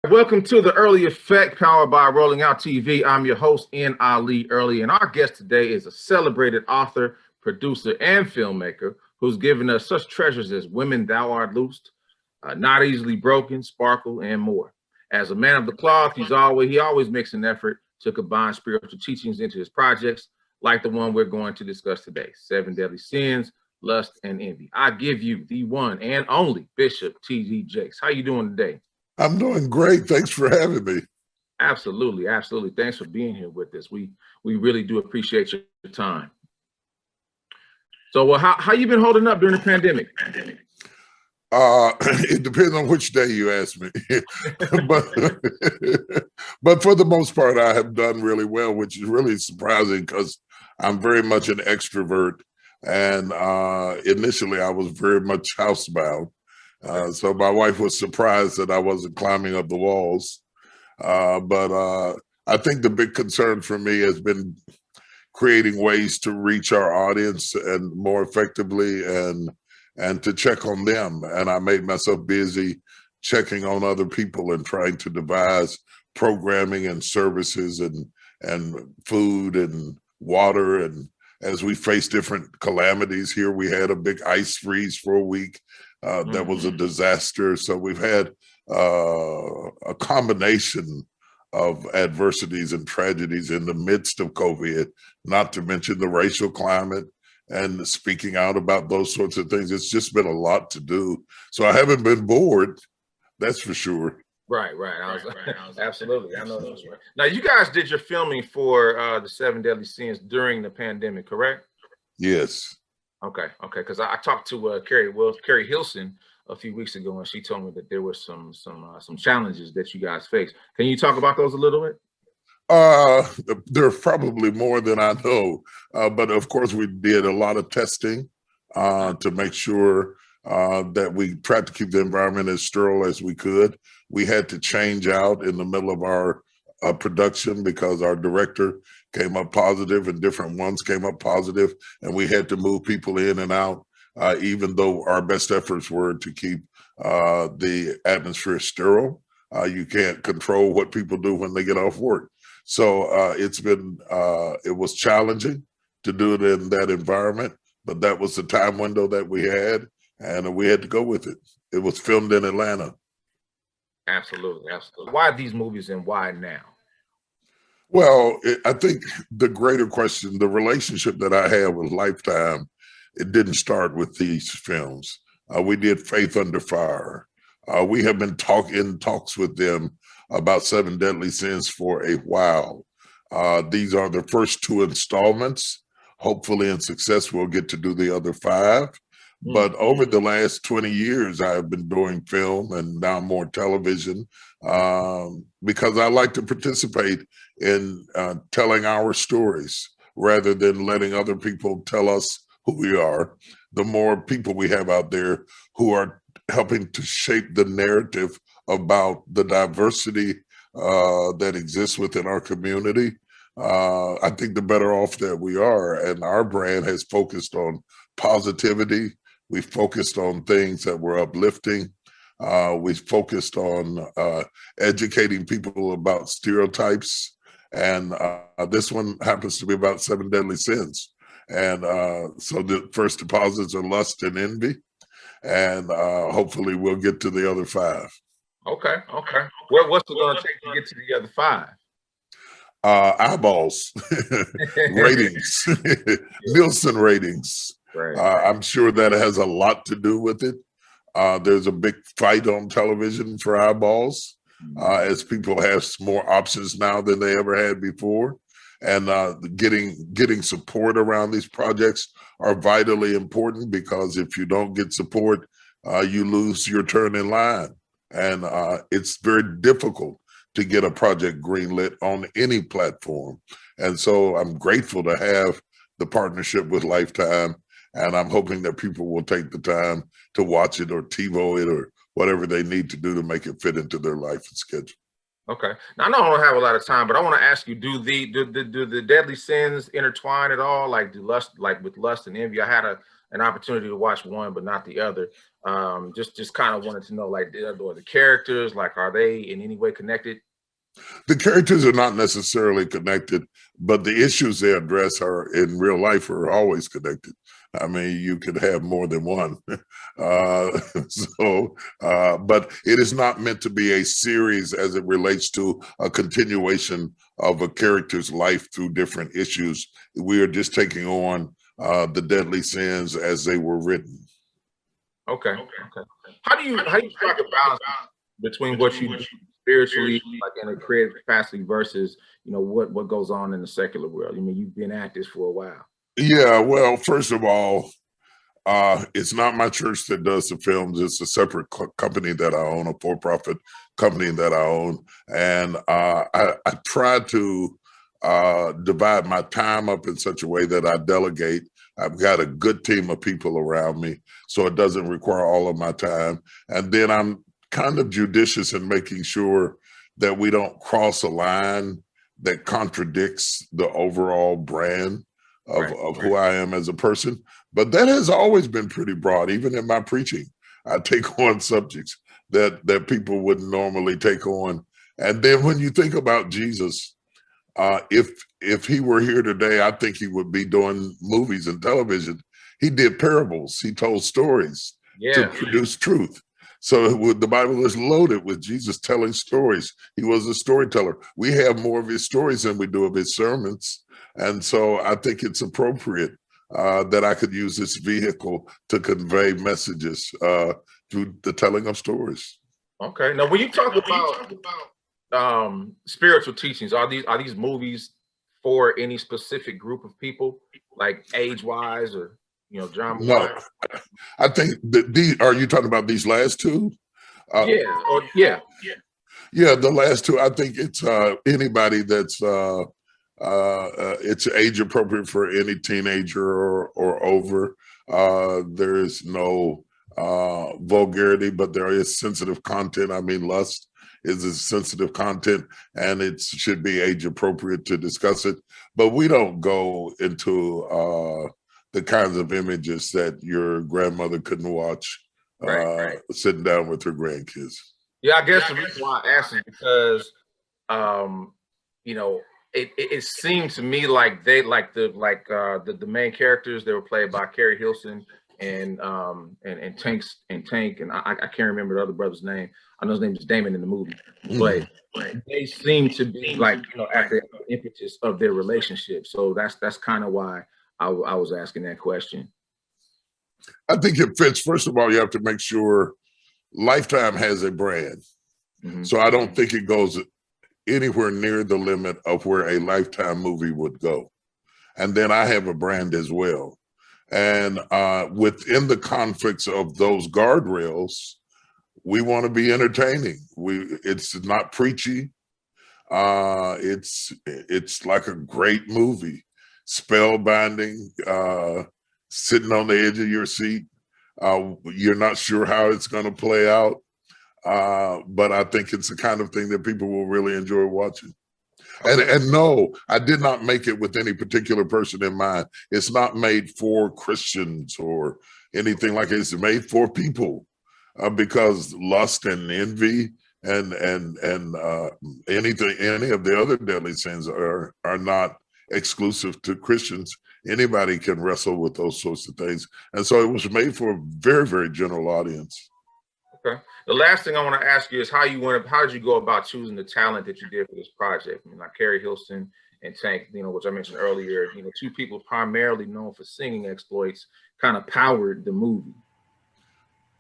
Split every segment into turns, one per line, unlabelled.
Welcome to the Early Effect powered by Rolling Out TV. I'm your host, N. Ali Early, and our guest today is a celebrated author, producer, and filmmaker who's given us such treasures as Women Thou Art Loosed, Not Easily Broken, Sparkle, and more. As a man of the cloth, he always makes an effort to combine spiritual teachings into his projects, like the one we're going to discuss today, Seven Deadly Sins, Lust, and Envy. I give you the one and only Bishop T.D. Jakes. How you doing today?
I'm doing great. Thanks for having me.
Absolutely, absolutely. Thanks for being here with us. We really do appreciate your time. So, well, how you been holding up during the pandemic?
It depends on which day you ask me, but but for the most part, I have done really well, which is really surprising because I'm very much an extrovert, and initially I was very much housebound. So my wife was surprised that I wasn't climbing up the walls. But I think the big concern for me has been creating ways to reach our audience and more effectively and to check on them. And I made myself busy checking on other people and trying to devise programming and services and food and water. And as we face different calamities here, we had a big ice freeze for a week. That was a disaster. So we've had a combination of adversities and tragedies in the midst of COVID, not to mention the racial climate and speaking out about those sorts of things. It's just been a lot to do. So I haven't been bored, that's for sure.
Right. Absolutely. I know those. Right. Now, you guys did your filming for the Seven Deadly Sins during the pandemic, correct?
Yes.
Okay. Because I talked to Carrie Hilson a few weeks ago, and she told me that there were some challenges that you guys faced. Can you talk about those a little bit?
There's probably more than I know, but of course we did a lot of testing to make sure that we tried to keep the environment as sterile as we could. We had to change out in the middle of our production because our director came up positive and different ones came up positive, and we had to move people in and out, even though our best efforts were to keep the atmosphere sterile. You can't control what people do when they get off work. So it was challenging to do it in that environment, but that was the time window that we had, and we had to go with it. It was filmed in Atlanta.
Absolutely. Why these movies and why now?
Well, I think the greater question, the relationship that I have with Lifetime, it didn't start with these films. We did Faith Under Fire. We have been in talks with them about Seven Deadly Sins for a while. These are the first two installments. Hopefully in success, we'll get to do the other five. But over the last 20 years, I've been doing film and now more television because I like to participate in telling our stories rather than letting other people tell us who we are. The more people we have out there who are helping to shape the narrative about the diversity that exists within our community, I think the better off that we are. And our brand has focused on positivity. We focused on things that were uplifting. We focused on educating people about stereotypes. And this one happens to be about Seven Deadly Sins. And so the first deposits are lust and envy. And hopefully we'll get to the other five.
Okay. What's it going to take to get to the other five?
Eyeballs, ratings, Nielsen ratings.
Right.
I'm sure that has a lot to do with it. There's a big fight on television for eyeballs as people have more options now than they ever had before. And getting support around these projects are vitally important because if you don't get support, you lose your turn in line. And it's very difficult to get a project greenlit on any platform. And so I'm grateful to have the partnership with Lifetime, and I'm hoping that people will take the time to watch it or TiVo it or whatever they need to do to make it fit into their life and schedule.
Okay. Now I know I don't have a lot of time, but I want to ask you: do the deadly sins intertwine at all? Like with lust and envy? I had an opportunity to watch one but not the other. Just kind of wanted to know, like, are the characters, like, are they in any way connected?
The characters are not necessarily connected, but the issues they address are in real life are always connected. I mean, you could have more than one. But it is not meant to be a series as it relates to a continuation of a character's life through different issues. We are just taking on the deadly sins as they were written.
Okay. How do you strike a balance between what you do spiritually, like in a creative capacity, versus what goes on in the secular world? I mean, you've been at this for a while.
Yeah, well, first of all, it's not my church that does the films. It's a separate company that I own, a for-profit company that I own. And I try to divide my time up in such a way that I delegate. I've got a good team of people around me, so it doesn't require all of my time. And then I'm kind of judicious in making sure that we don't cross a line that contradicts the overall brand of who I am as a person. But that has always been pretty broad. Even in my preaching, I take on subjects that people wouldn't normally take on. And then when you think about Jesus, if he were here today, I think he would be doing movies and television. He did parables. He told stories to produce truth. So the Bible is loaded with Jesus telling stories. He was a storyteller. We have more of his stories than we do of his sermons. And so I think it's appropriate that I could use this vehicle to convey messages through the telling of stories.
Okay. Now, when you talk about spiritual teachings, are these movies for any specific group of people, like age-wise or genre?
No, I think that these. Are you talking about these last two?
Yeah.
Yeah, the last two. I think it's anybody that's it's age appropriate for any teenager or over. There is no vulgarity, but there is sensitive content. I mean, lust is a sensitive content, and it should be age appropriate to discuss it. But we don't go into the kinds of images that your grandmother couldn't watch sitting down with her grandkids.
Yeah, I guess the reason why I asked is because it seemed to me like the main characters, they were played by Carrie Hilson and Tank, and I can't remember the other brother's name. I know his name is Damon in the movie, but they seem to be like at the impetus of their relationship. So that's kind of why I was asking that question.
I think it fits. First of all, you have to make sure Lifetime has a brand. So I don't think it goes anywhere near the limit of where a Lifetime movie would go. And then I have a brand as well. And within the conflicts of those guardrails, we want to be entertaining. It's not preachy. It's like a great movie, spellbinding, sitting on the edge of your seat. You're not sure how it's going to play out, but I think it's the kind of thing that people will really enjoy watching. And no, I did not make it with any particular person in mind. It's not made for Christians or anything like it. It's made for people because lust and envy and any of the other deadly sins are not exclusive to Christians. Anybody can wrestle with those sorts of things. And so it was made for a very, very general audience.
Okay. The last thing I want to ask you is how did you go about choosing the talent that you did for this project? I mean, like Carrie Hilson and Tank, which I mentioned earlier, two people primarily known for singing exploits, kind of powered the movie.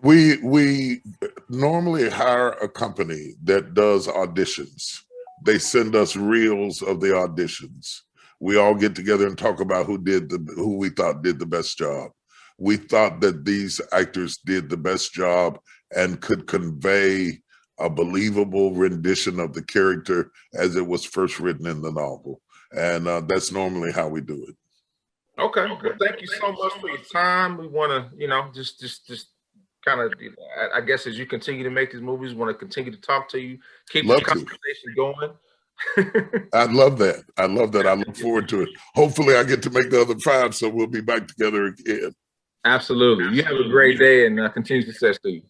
We normally hire a company that does auditions. They send us reels of the auditions. We all get together and talk about who we thought did the best job. We thought that these actors did the best job and could convey a believable rendition of the character as it was first written in the novel. And that's normally how we do it.
Okay. Well, thank you so much for your time. We want to, just kind of, I guess, as you continue to make these movies, we want to continue to talk to you, keep the conversation going.
I love that. I love that. I look forward to it. Hopefully I get to make the other 5, so we'll be back together again.
Absolutely. You have a great day and continued success to you.